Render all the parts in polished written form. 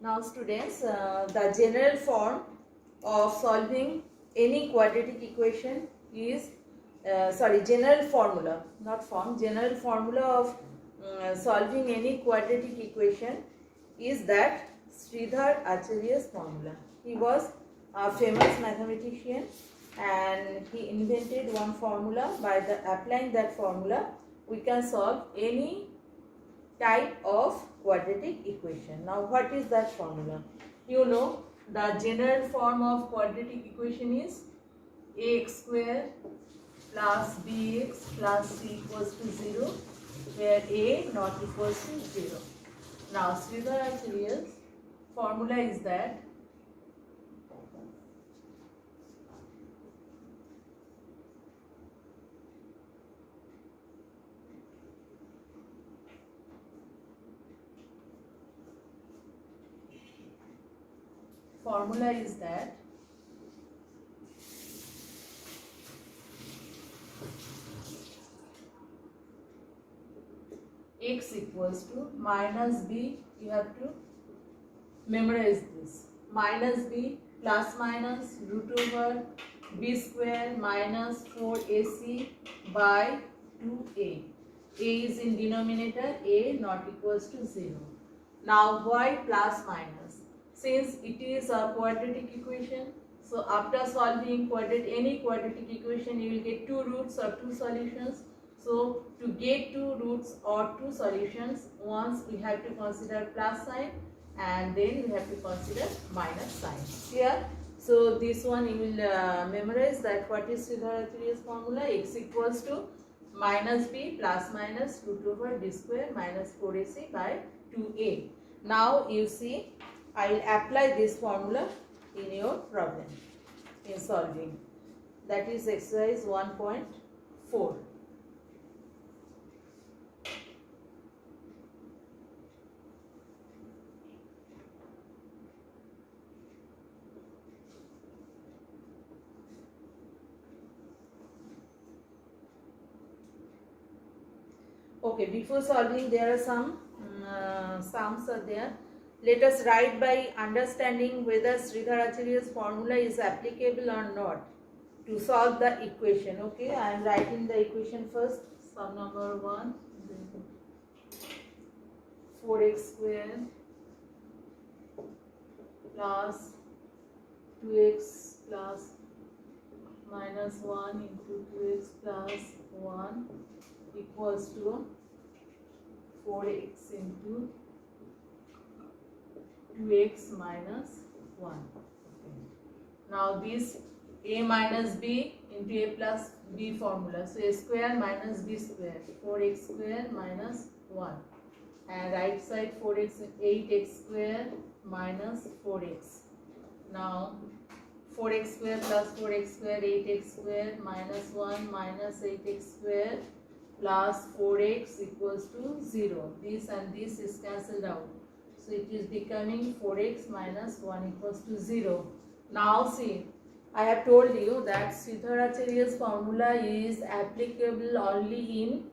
Now students, the general form of solving any quadratic equation is, general formula, not form, general formula of solving any quadratic equation is that Sridhar Acharya's formula. He was a famous mathematician and he invented one formula. By applying that formula, we can solve any type of quadratic equation. Now what is that formula? You know, the general form of quadratic equation is ax square plus bx plus c equals to 0, where a not equals to 0. Now Sridhar Acharya's formula is that x equals to minus b, you have to memorize this, minus b plus minus root over b square minus 4ac by 2a. A is in denominator, a not equals to 0. Now why plus minus? Since it is a quadratic equation, so after solving any quadratic equation, you will get two roots or two solutions. So to get two roots or two solutions, once we have to consider plus sign and then we have to consider minus sign. Here, so this one you will memorize that what is Sridhar Acharya's formula. X equals to minus b plus minus root over b square minus 4ac by 2a. Now you see, I will apply this formula in your problem in solving. That is exercise 1.4. Okay, before solving there are some sums are there. Let us write by understanding whether Sridhar Acharya's formula is applicable or not to solve the equation. Okay, I am writing the equation first. Sum number 1, 4x square plus 2x plus minus 1 into 2x plus 1 equals to 4x into 2x minus 1. Okay. Now this a minus b into a plus b formula. So a square minus b square, 4x square minus 1. And right side 8x square minus 4x. Now 4x square plus 4x square, 8x square minus 1 minus 8x square plus 4x equals to 0. This and this is cancelled out. So it is becoming 4x minus 1 equals to 0. Now see, I have told you that Sridhar Acharya's formula is applicable only in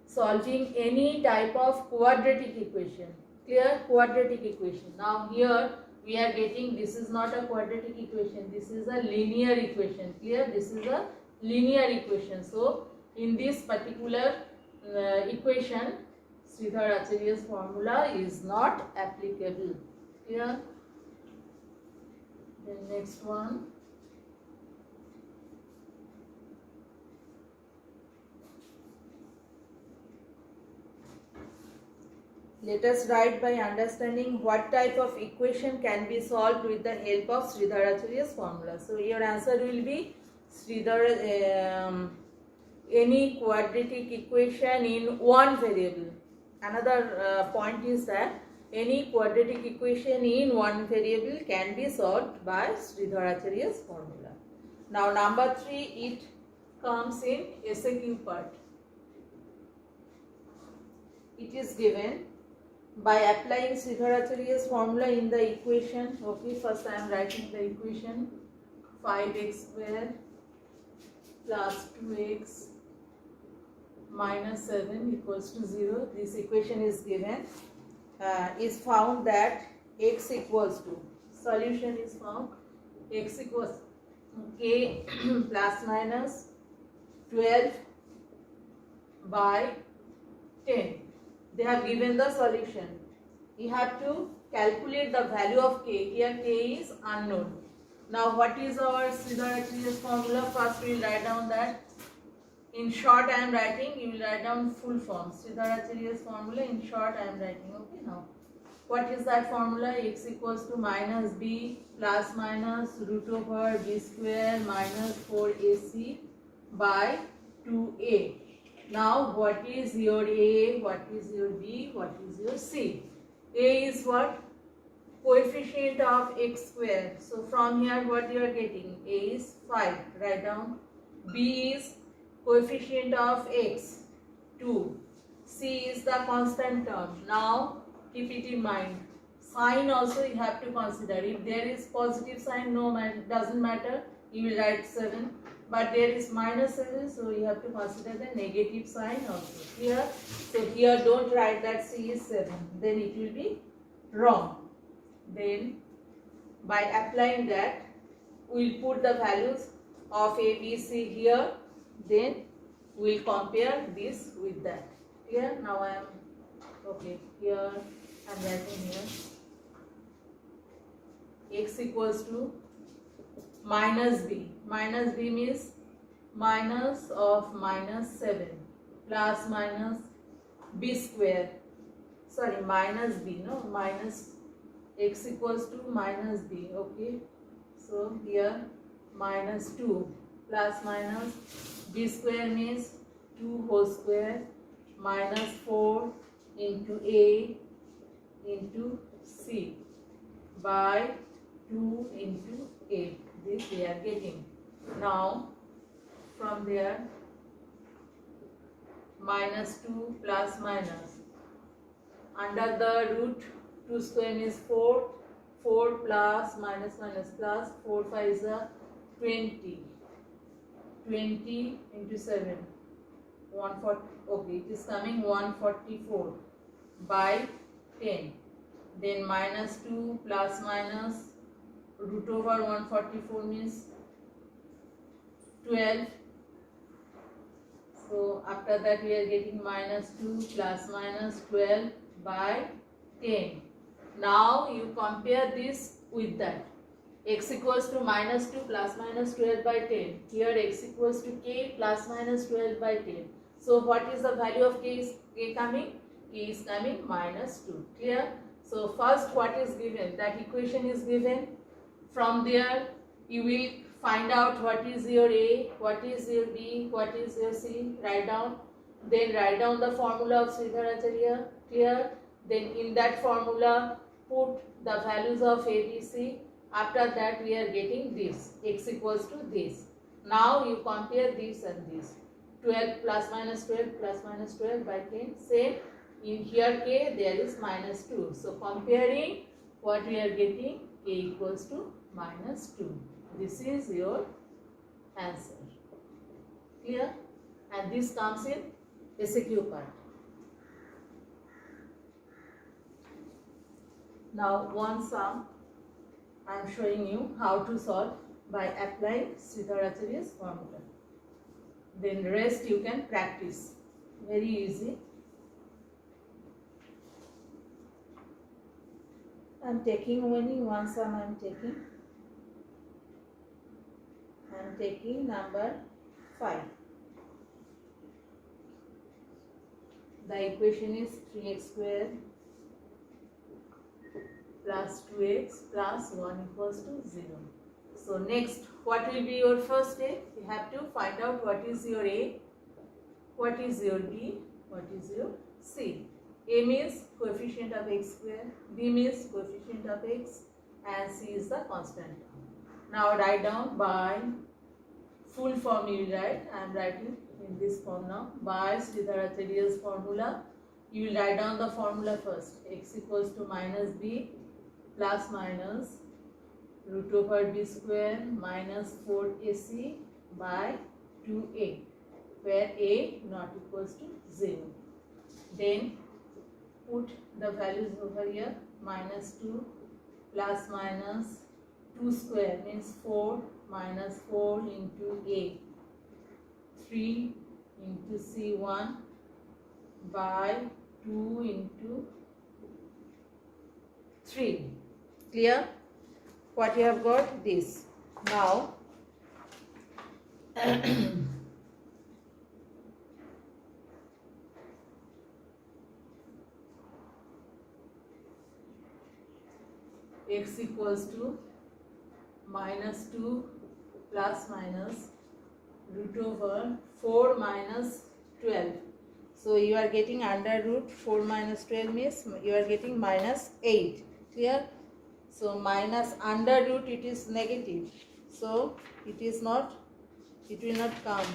solving any type of quadratic equation. Clear? Quadratic equation. Now here we are getting, this is not a quadratic equation, this is a linear equation. Clear? This is a linear equation. So in this particular equation, Sridhar Acharya's formula is not applicable. Clear? Then next one. Let us write by understanding what type of equation can be solved with the help of Sridhar Acharya's formula. So your answer will be any quadratic equation in one variable. Another point is that any quadratic equation in one variable can be solved by Sridhar Acharya's formula. Now number 3, it comes in SAQ part. It is given by applying Sridhar Acharya's formula in the equation. Okay, first I am writing the equation. 5x square plus 2x minus 7 equals to 0. This equation is given. Is found that x equals to, solution is found, x equals k plus minus 12 by 10. They have given the solution. You have to calculate the value of k. Here k is unknown. Now what is our Sridharacharyya's formula? First we will write down that. In short I am writing, you will write down full form. Sridharacharyya's formula in short I am writing. Okay, now what is that formula? X equals to minus b plus minus root over b square minus 4ac by 2a. Now what is your a, what is your b, what is your c? A is what? Coefficient of x square. So from here what you are getting? A is 5. Write down. B is coefficient of x, 2. C is the constant term. Now keep it in mind. Sign also you have to consider. If there is positive sign, no, doesn't matter. You will write 7. But there is minus 7, so you have to consider the negative sign also. Here, so here don't write that C is 7. Then it will be wrong. Then by applying that, we will put the values of A, B, C here. Then we will compare this with that. Here now I am okay. Here I am writing here. X equals to minus b. Minus b means minus of minus 7 plus minus b square. Sorry, minus b, no, minus x equals to minus b. Okay, so here minus 2 plus minus b square means 2 whole square minus 4 into a into c by 2 into 8. This we are getting. Now from there minus 2 plus minus under the root 2 square is 4, 4 plus minus minus plus 4 5 is a 20, 20 into 7 140. Okay, it is coming 144 by 10. Then minus 2 plus minus root over 144 means 12. So after that we are getting minus 2 plus minus 12 by 10. Now you compare this with that. X equals to minus 2 plus minus 12 by 10. Here x equals to k plus minus 12 by 10. So what is the value of k is k coming? K is coming minus 2. Clear? So first what is given? That equation is given. From there you will find out what is your A, what is your B, what is your C. Write down. Then write down the formula of Sridharacharya. Clear? Then in that formula put the values of A, B, C. After that we are getting this. X equals to this. Now you compare this and this. 12 plus minus 12 plus minus 12 by 10. Same. In here k there is minus 2. So comparing what we are getting, k equals to minus 2. This is your answer. Clear? And this comes in SQ part. Now one sum I am showing you how to solve by applying Sridharacharya's formula. Then rest you can practice. Very easy. I am taking only one sum I am taking. I am taking number 5. The equation is 3x square plus 2x plus 1 equals to 0. So next, what will be your first step? You have to find out what is your A, what is your B, what is your C. A means coefficient of x square, B means coefficient of x, and C is the constant term. Now write down by full form you will write. I am writing in this form now. By Sridharacharya's formula, you will write down the formula first. X equals to minus b plus minus root over b square minus 4ac by 2a, where a not equals to 0. Then put the values over here, minus 2 plus minus 2 square means 4 minus 4 into A, 3 into C1 by 2 into 3. Clear? What you have got? This. Now x equals to minus 2 plus minus root over 4 minus 12. So you are getting under root 4 minus 12 means you are getting minus 8. Clear? So minus under root, it is negative. So it is not, it will not come.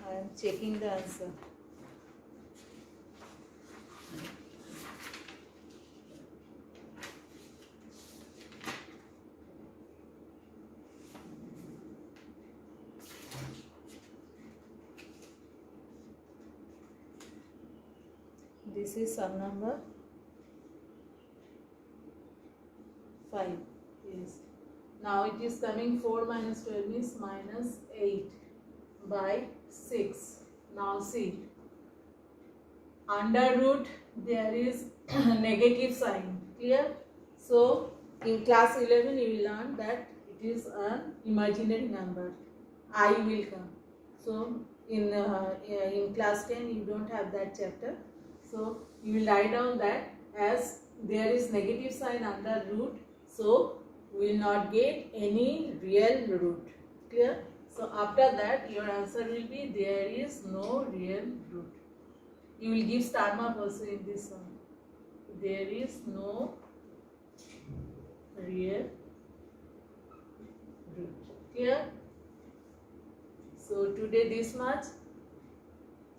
I am checking the answer. This is sum number 5. Yes. Now it is coming 4 minus 12 means minus 8 by 6. Now see, under root there is negative sign. Clear? So in class 11 you will learn that it is an imaginary number. I will come. So in class 10 you don't have that chapter. So you will write down that as there is negative sign under root, so we will not get any real root. Clear? So after that your answer will be there is no real root. You will give star mark also in this one. There is no real root. Clear? So today this much.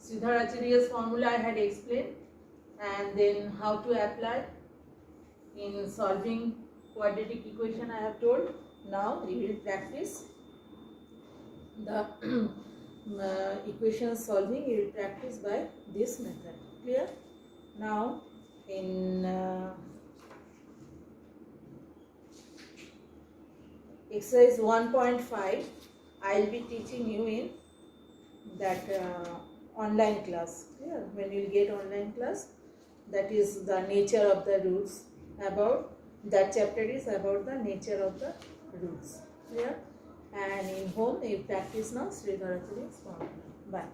Sridhar Acharya's formula I had explained, and then how to apply in solving quadratic equation I have told. Now we will practice the equation solving. You will practice by this method. Clear? Now in exercise 1.5 I will be teaching you in that online class. Clear? When you will get online class, that is the nature of the roots. About that chapter is about the nature of the roots. Clear? And in home you practice now Sridhar Acharya's formula. Bye.